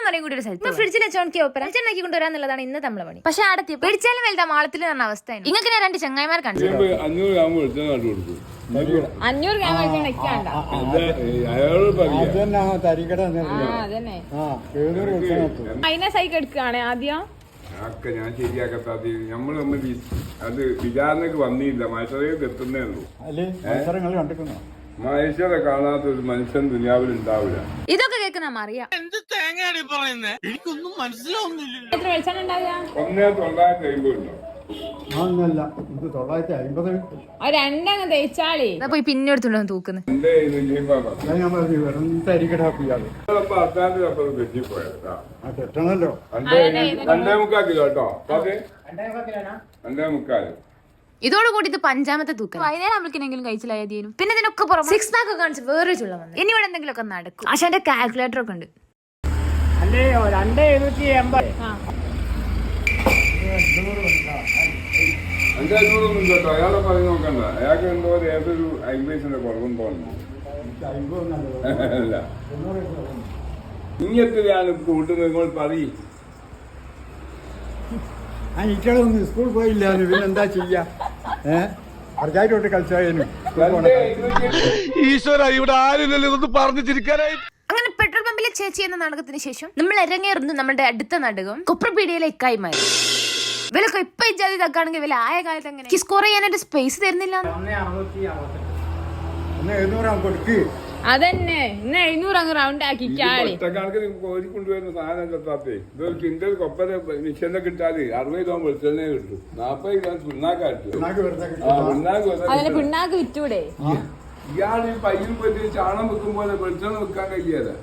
പറയും കൂടി ഒരു സ്ഥലത്ത് ഫ്രിഡ്ജിൽ വെച്ചോണിക്ക് വെളിച്ചെണ്ണാക്കി കൊണ്ടുവരാന്നുള്ളതാണ് ഇന്ന് നമ്മളെ പണി. പക്ഷെ ആടത്തി പിടിച്ചാലും വലുതാ മാളത്തിൽ പറഞ്ഞ അവസ്ഥ. ഇങ്ങനെ ഞാൻ 2 ചങ്ങായിമാർ കാണിച്ചു 500 ഗ്രാം വെളിച്ചെണ്ണ അതിനെ സൈക്ക് എടുക്കുകയാണ് ആദ്യം. ഞാൻ ശരിയാക്കത്താതി നമ്മള് അത് വിചാരണക്ക് വന്നില്ല. മത്സരത്തിൽ എത്തുന്നേ ഉള്ളൂ. മനുഷ്യരെ കാണാത്ത ഒരു മനുഷ്യൻ ദുനിയാവിൽ ഉണ്ടാവില്ല. ഇതൊക്കെ കേൾക്കുന്ന അറിയാം. എന്ത് തേങ്ങയാണ് പറയുന്നത്? എനിക്കൊന്നും മനസ്സിലാവുന്നില്ല. എത്ര വെളിച്ചെണ്ണ ഉണ്ടാവുക? 1950 ഉണ്ടോ? രണ്ടങ്ങ് തേച്ചാളി പോയി പിന്നെ എടുത്തുണ്ടോ തൂക്കുന്നത്. ണല്ലോ 2.25 കിലോ കേട്ടോ. 2.25. ഇതോട് കൂടി ഇത് 5ാമത്തെ തൂക്കം. വൈകുന്നേരം നമ്മൾക്കെങ്കിലും കഴിച്ചില്ലായതീനും. പിന്നെ ഇതിനൊക്കെ പുറമെ 6 പാക്ക് ഒക്കെ കാണിച്ച് വേറെ ചുള്ള വന്നു. ഇനി ഇവിടെ എന്തെങ്കിലും ഒക്കെ നടക്കും. പക്ഷെ എന്റെ കാൽക്കുലേറ്റർ ഒക്കെ ഉണ്ട്. 500 കേട്ടോ. അയാളെ പറഞ്ഞ് നോക്കണ്ട. അയാൾക്ക് എന്തോ ഏതൊരു 50 കുറവുണ്ടോ അല്ല. ഇനി എത്രയാണ് കൂട്ടുന്നത് നിങ്ങൾ പറയും. ഇറ്റളൊന്നും സ്കൂൾ പോയില്ല. പിന്നെന്താ ചെയ്യാ? അർജായിട്ടോട്ട് കളിച്ചാലും ഈശ്വര, ഇവിടെ ആരില്ലല്ലോ ഇതൊന്ന് പറഞ്ഞു ചിരിക്കാനായി. അങ്ങനെ പെട്രോൾ പമ്പിലെ ചേച്ചി എന്ന നാടകത്തിന് ശേഷം നമ്മൾ ഇറങ്ങിയിരുന്നു നമ്മുടെ അടുത്ത നാടകം കൊപ്രപീഡിയയിലെ ഇക്കായിമാര്. ഇവലൊക്കെ ഇപ്പൊ ഇജാതി തക്കാണെങ്കിൽ ഇവല ആയ കാലത്ത് എങ്ങനെ സ്കോർ ചെയ്യാനായിട്ട് സ്പേസ് തരുന്നില്ല. അതന്നെ ഇന്ന് 700 അങ്ങ് റൗണ്ട് ആക്കി ഒറ്റക്കണക്കിന് കോരി കൊണ്ടുവരുന്ന സാധനം ചത്താത്തേ. ഇതൊരു കിണ്ടൽ കൊപ്പര മിഷനെ കിട്ടാല് 60 ഗ്രാം വെളിച്ചെണ്ണ കിട്ടും. 40 ഗ്രാം പിണ്ണാക്ക് അതിന് പിണ്ണാക്ക് വിറ്റൂടെ? ഇയാള് ഈ പയ്യിൽ പോയിട്ട് ചാണം വെക്കും പോലെ വെളിച്ചെണ്ണ വെക്കാൻ കഴിയാതെ.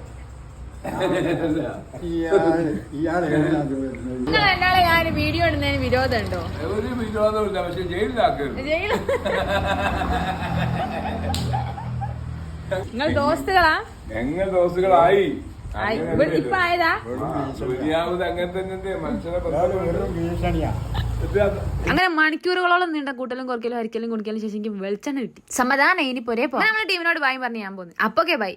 നിങ്ങൾ രണ്ടാളെ ഞാൻ വീഡിയോ ഇടുന്നതിന് വിരോധം ഉണ്ടോ? ഒരു വിരോധമില്ല. പക്ഷെ ജയിലിലാക്കരുത്. നിങ്ങൾ ദോസ്തുകളാ? ഞങ്ങൾ ദോസ്തുകളായി. ഇപ്പൊ ആയതാ? ദുനിയാവ് അങ്ങനെ തന്നെ മനുഷ്യനെ. അങ്ങനെ മണിക്കൂറുകളോളം നീണ്ട കൂട്ടലും കുറയ്ക്കലും ഹരിക്കലും കുടിക്കലും ശേഷം എനിക്ക് വെളിച്ചെണ്ണ കിട്ടി. സമാധാനം. ഇനി പോരേ നമ്മുടെ ടീമിനോട് ബായി പറഞ്ഞ് ഞാൻ പോകുന്നു. അപ്പൊക്കെ ബൈ.